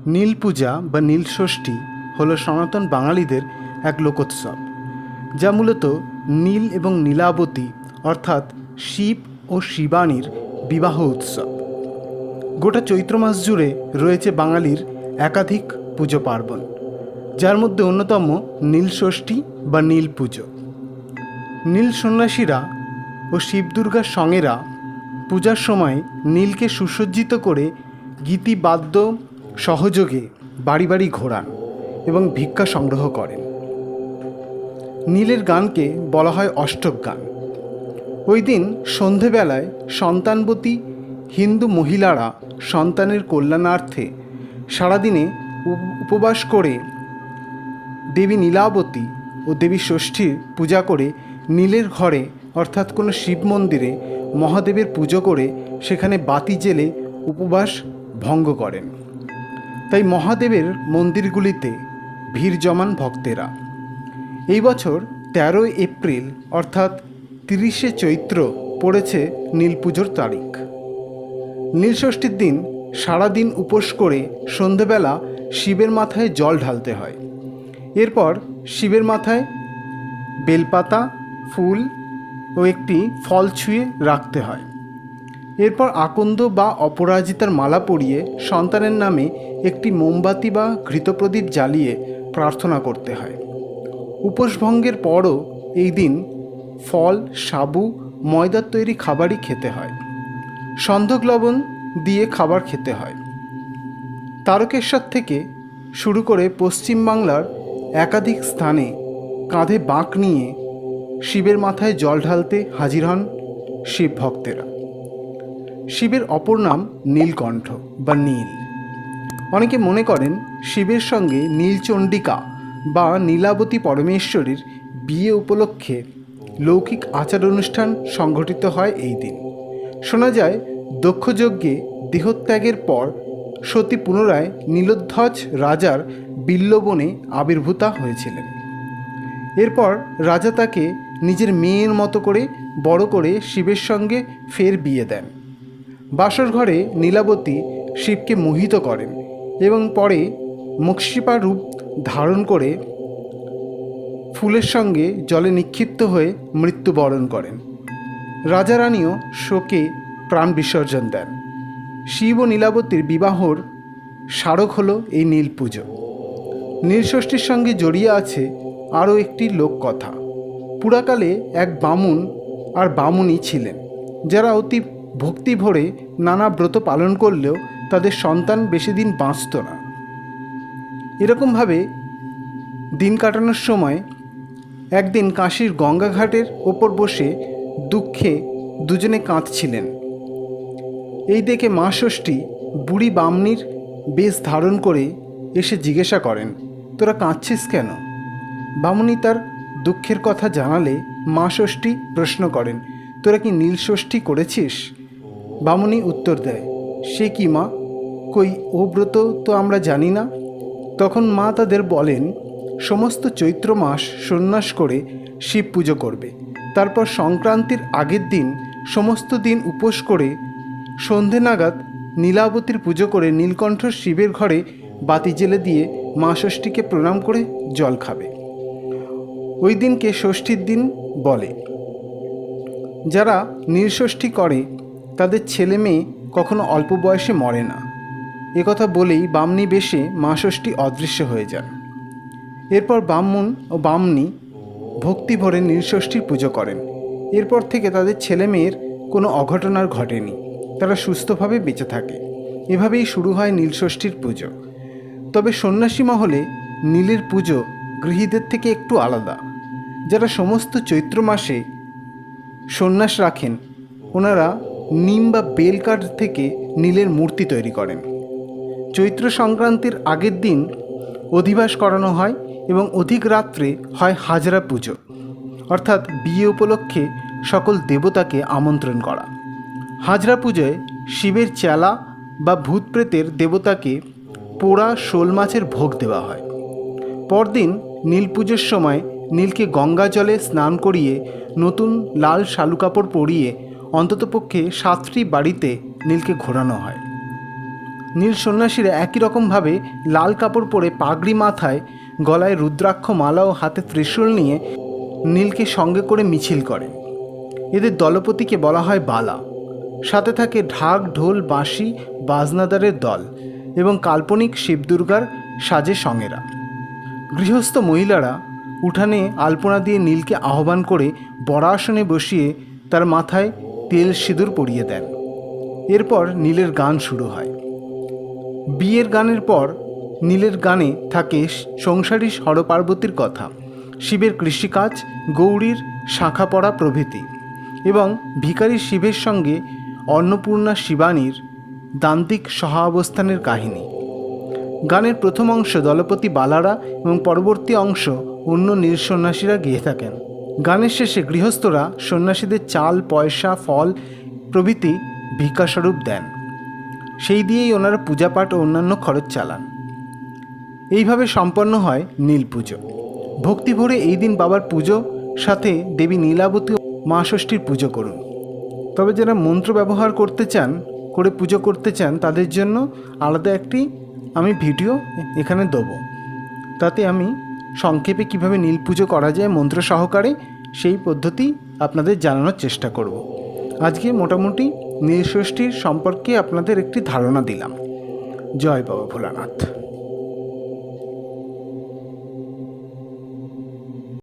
নীল পূজা বা নীল ষষ্ঠী হল সনাতন বাঙালিদের এক লোকোৎসব, যা মূলত নীল এবং নীলাবতী অর্থাৎ শিব ও শিবানীর বিবাহ উৎসব। গোটা চৈত্র মাস জুড়ে রয়েছে বাঙালির একাধিক পুজো পার্বণ, যার মধ্যে অন্যতম নীল ষষ্ঠী বা নীল পুজো। নীল সন্ন্যাসীরা ও শিব দুর্গার সঙ্গেরা পূজার সময় নীলকে সুসজ্জিত করে গীতিবাদ্য সহযোগে বাড়ি বাড়ি ঘোরান এবং ভিক্ষা সংগ্রহ করেন। নীলের গানকে বলা হয় অষ্টক গান। ওই দিন সন্ধেবেলায় সন্তানবতী হিন্দু মহিলারা সন্তানের কল্যাণার্থে সারাদিনে উপবাস করে দেবী নীলাবতী ও দেবী ষষ্ঠীর পূজা করে নীলের ঘরে অর্থাৎ কোনো শিব মন্দিরে মহাদেবের পুজো করে সেখানে বাতি জেলে উপবাস ভঙ্গ করেন। তাই মহাদেবের মন্দিরগুলিতে ভিড় জমান ভক্তেরা। এই বছর 13 এপ্রিল অর্থাৎ 30শে চৈত্র পড়েছে নীল পুজোর তারিখ। নীল ষষ্ঠীর দিন সারাদিন উপোস করে সন্ধেবেলা শিবের মাথায় জল ঢালতে হয়। এরপর শিবের মাথায় বেলপাতা, ফুল ও একটি ফল ছুঁয়ে রাখতে হয়। এরপর আকন্দ বা অপরাজিতার মালা পরিয়ে সন্তানের নামে একটি মোমবাতি বা ঘৃতপ্রদীপ জ্বালিয়ে প্রার্থনা করতে হয়। উপোস ভঙ্গের পরও এই দিন ফল, সাবু, ময়দার তৈরি খাবারই খেতে হয়। সন্ধক লবণ দিয়ে খাবার খেতে হয়। তারকেশ্বর থেকে শুরু করে পশ্চিমবাংলার একাধিক স্থানে কাঁধে বাঁক নিয়ে শিবের মাথায় জল ঢালতে হাজির হন শিব ভক্তেরা। শিবের অপর নাম নীলকণ্ঠ বা নীল। অনেকে মনে করেন শিবের সঙ্গে নীলচণ্ডিকা বা নীলাবতী পরমেশ্বরীর বিয়ে উপলক্ষে লৌকিক আচার অনুষ্ঠান সংঘটিত হয় এই দিন। শোনা যায় দক্ষযজ্ঞে দেহত্যাগের পর সতী পুনরায় নীলোধ্বজ রাজার বিল্ববনে আবির্ভূতা হয়েছিলেন। এরপর রাজা তাকে নিজের মেয়ের মতো করে বড় করে শিবের সঙ্গে ফের বিয়ে দেন। বাসর ঘরে নীলাবতী শিবকে মোহিত করেন এবং পরে মক্ষিপা রূপ ধারণ করে ফুলের সঙ্গে জলে নিক্ষিপ্ত হয়ে মৃত্যুবরণ করেন। রাজা রানীও শোকে প্রাণ বিসর্জন দেন। শিব ও নীলাবতীর বিবাহর স্মারক হল এই নীল পুজো। নীলষষ্ঠীর সঙ্গে জড়িয়ে আছে আরও একটি লোককথা। পুরাকালে এক বামুন আর বামুনি ছিলেন, যারা অতি ভক্তি ভরে নানা ব্রত পালন করলেও তাদের সন্তান বেশি দিন বাঁচত না। এরকমভাবে দিন কাটানোর সময় একদিন কাশীর গঙ্গাঘাটের ওপর বসে দুঃখে দুজনে কাঁদছিলেন। এই দেখে মা ষষ্ঠী বুড়ি বামনির বেশ ধারণ করে এসে জিজ্ঞাসা করেন, তোরা কাঁদছিস কেন? বামুনি তার দুঃখের কথা জানালে মা ষষ্ঠী প্রশ্ন করেন, তোরা কি নীল ষষ্ঠী করেছিস? বামুনি উত্তর দেয়, সে কি মা, কই ও ব্রত তো আমরা জানি না। তখন মা তাদের বলেন, সমস্ত চৈত্র মাস সন্ন্যাস করে শিব পুজো করবে। তারপর সংক্রান্তির আগের দিন সমস্ত দিন উপোস করে সন্ধে নাগাদ নীলাবতীর পুজো করে নীলকণ্ঠ শিবের ঘরে বাতি জেলে দিয়ে মা ষষ্ঠীকে প্রণাম করে জল খাবে। ওই দিনকে ষষ্ঠীর দিন বলে। যারা নীলষষ্ঠী করে তাদের ছেলে মেয়ে কখনো অল্প বয়সে মরে না, একথা বলেই বামনি বেশে মা ষষ্ঠী অদৃশ্য হয়ে যান। এরপর ব্রাহ্মণ ও বামনি ভক্তি ভরে নীলষষ্ঠীর পুজো করেন। এরপর থেকে তাদের ছেলে মেয়ের কোনো অঘটন আর ঘটেনি, তারা সুস্থভাবে বেঁচে থাকে। এভাবেই শুরু হয় নীলষষ্ঠীর পুজো। তবে সন্ন্যাসী মহলে নীলের পুজো গৃহীদের থেকে একটু আলাদা। যারা সমস্ত চৈত্র মাসে সন্ন্যাস রাখেন, ওনারা নিম বা বেলকাঠ থেকে নীলের মূর্তি তৈরি করেন। চৈত্র সংক্রান্তির আগের দিন অধিবাস করানো হয় এবং অধিক রাত্রে হয় হাজরা পুজো, অর্থাৎ বিয়ে উপলক্ষে সকল দেবতাকে আমন্ত্রণ করা। হাজরা পুজোয় শিবের চেলা বা ভূত প্রেতের দেবতাকে পোড়া শোল মাছের ভোগ দেওয়া হয়। পরদিন নীল পুজোর সময় নীলকে গঙ্গা জলে স্নান করিয়ে নতুন লাল শালু কাপড় পরিয়ে অন্ততপক্ষে 7টি বাড়িতে নীলকে ঘোরানো হয়। নীল সন্ন্যাসীরা একই রকমভাবে লাল কাপড় পরে পাগড়ি মাথায়, গলায় রুদ্রাক্ষ মালা ও হাতে ত্রিশূল নিয়ে নীলকে সঙ্গে করে মিছিল করে। এদের দলপতিকে বলা হয় বালা। সাথে থাকে ঢাক, ঢোল, বাঁশি, বাজনাদারের দল এবং কাল্পনিক শিবদুর্গার সাজে সঙ্গেরা। গৃহস্থ মহিলারা উঠানে আলপনা দিয়ে নীলকে আহ্বান করে বরাসনে বসিয়ে তার মাথায় তেল সিঁদুর পরিয়ে দেন। এরপর নীলের গান শুরু হয়। বিয়ের গানের পর নীলের গানে থাকে সংসারী হরপার্বতীর কথা, শিবের কৃষিকাজ, গৌরীর শাখা পড়া প্রভৃতি এবং ভিখারি শিবের সঙ্গে অন্নপূর্ণা শিবানীর দান্তিক সহাবস্থানের কাহিনী। গানের প্রথম অংশ দলপতি বালারা এবং পরবর্তী অংশ অন্য নীল সন্ন্যাসীরা গেয়ে থাকেন। গানের শেষে গৃহস্থরা সন্ন্যাসীদের চাল, পয়সা, ফল প্রভৃতি ভিক্ষাস্বরূপ দেন। সেই দিয়েই ওনারা পূজাপাঠ ও অন্যান্য খরচ চালান। এইভাবে সম্পন্ন হয় নীল পুজো। ভক্তি ভরে এই দিন বাবার পুজো সাথে দেবী নীলাবতী ও মা ষষ্ঠীর পুজো করুন। তবে যারা মন্ত্র ব্যবহার করতে চান, করে পুজো করতে চান, তাদের জন্য আলাদা একটি আমি ভিডিও এখানে দেবো। তাতে আমি সংক্ষেপে কিভাবে নীল পুজো করা যায় মন্ত্র সহকারে, সেই পদ্ধতি আপনাদের জানানোর চেষ্টা করব। আজকে মোটামুটি নীল ষষ্ঠীর সম্পর্কে আপনাদের একটি ধারণা দিলাম। জয় বাবা ভোলানাথ।